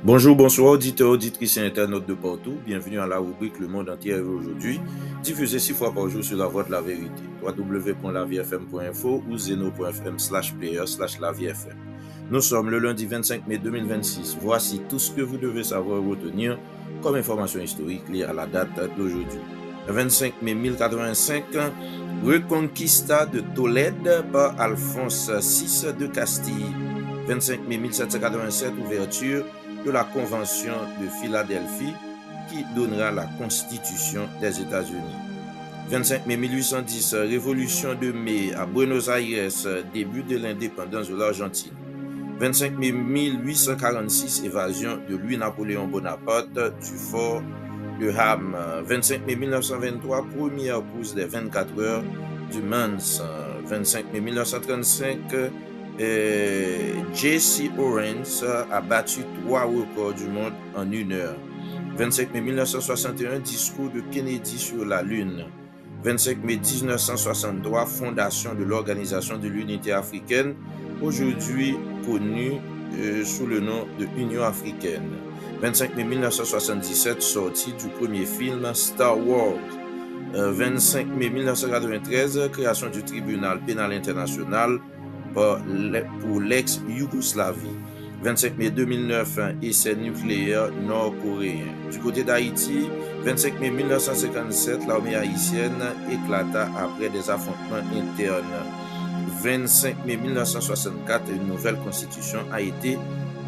Bonjour, bonsoir, auditeurs, auditrices et internautes de partout. Bienvenue à la rubrique Le Monde entier aujourd'hui, diffusée 6 fois par jour sur la voie de la vérité. www.laviefm.info ou zeno.fm/player/laviefm. Nous sommes le lundi 25 mai 2026. Voici tout ce que vous devez savoir et retenir comme information historique liée à la date d'aujourd'hui. Le 25 mai 1085, Reconquista de Tolède par Alphonse VI de Castille. 25 mai 1787, ouverture de la Convention de Philadelphie qui donnera la Constitution des États-Unis. 25 mai 1810, Révolution de mai à Buenos Aires, début de l'indépendance de l'Argentine. 25 mai 1846, évasion de Louis-Napoléon Bonaparte du fort de Ham. 25 mai 1923, première course des 24 heures du Mans. 25 mai 1935, Jesse Owens a battu 3 records du monde en 1 heure. 25 mai 1961, discours de Kennedy sur la Lune. 25 mai 1963, fondation de l'Organisation de l'Unité africaine, aujourd'hui connue sous le nom de Union africaine. 25 mai 1977, sortie du premier film Star Wars. 25 mai 1993, création du tribunal pénal international pour l'ex-Yougoslavie. 25 mai 2009, essai nucléaire nord-coréen. Du côté d'Haïti, 25 mai 1957, l'armée haïtienne éclata après des affrontements internes. 25 mai 1964, une nouvelle constitution a été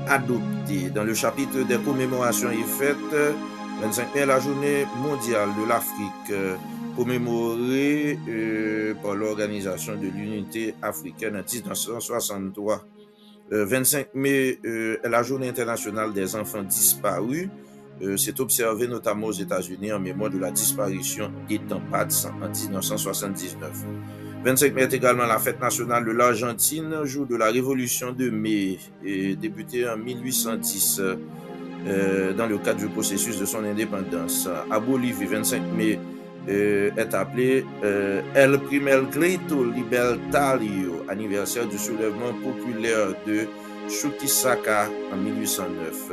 adoptée. Dans le chapitre des commémorations et fêtes, 25 mai, la journée mondiale de l'Afrique, commémorée par l'Organisation de l'Unité africaine en 1963. 25 mai est la journée internationale des enfants disparus. C'est observé notamment aux États-Unis en mémoire de la disparition d'Ethan Patz en 1979. 25 mai est également la fête nationale de l'Argentine, jour de la Révolution de mai, débutée en 1810 dans le cadre du processus de son indépendance. À Bolivie, 25 mai est appelé El Primer Grito Libertario, anniversaire du soulèvement populaire de Chuquisaca en 1809.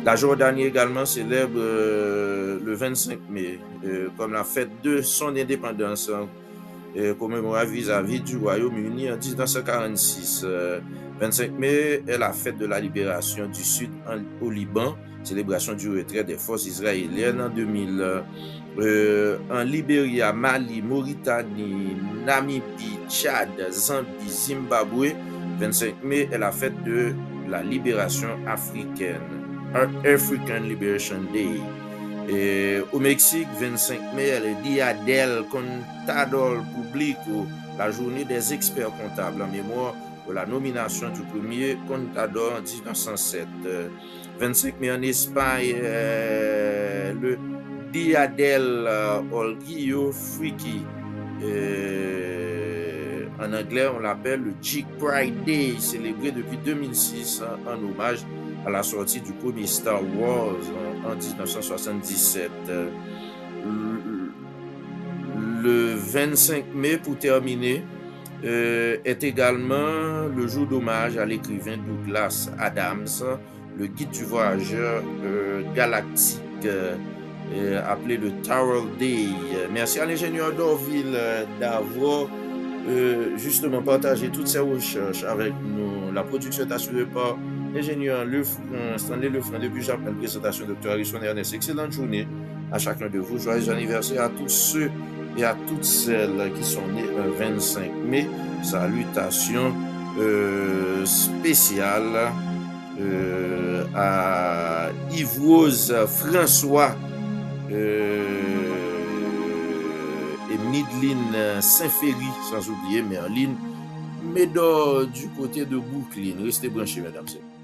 La Jordanie également célèbre le 25 mai comme la fête de son indépendance, commémorée vis-à-vis du Royaume-Uni en 1946. 25 mai est la fête de la libération du Sud au Liban, célébration du retrait des forces israéliennes en 2000. En Libéria, Mali, Mauritanie, Namibie, Tchad, Zambie, Zimbabwe, 25 mai est la fête de la libération africaine, African Liberation Day. Et au Mexique, 25 mai est le Dia del Contador Público, la journée des experts comptables en mémoire de la nomination du premier contador en 1907. 25 mai en Espagne, le Dia del Orgullo Friki. En anglais, on l'appelle le Geek Pride Day, célébré depuis 2006 en hommage à la sortie du premier Star Wars en 1977. Le 25 mai, pour terminer, est également le jour d'hommage à l'écrivain Douglas Adams, le guide du voyageur galactique, appelé le Tower Day. Merci à l'ingénieur d'Orville d'avoir justement partagé toutes ces recherches avec nous. La production est assurée par l'ingénieur Stanley Lefranc depuis Japon. Présentation Dr. Harrison Ernest. Excellente journée à chacun de vous. Joyeux anniversaire à tous ceux et à toutes celles qui sont nés le 25 mai. Salutations spéciales à Yves-Rose François et Midline Saint-Ferry, sans oublier Merline Médor du côté de Brooklyn. Restez branchés, mesdames et messieurs.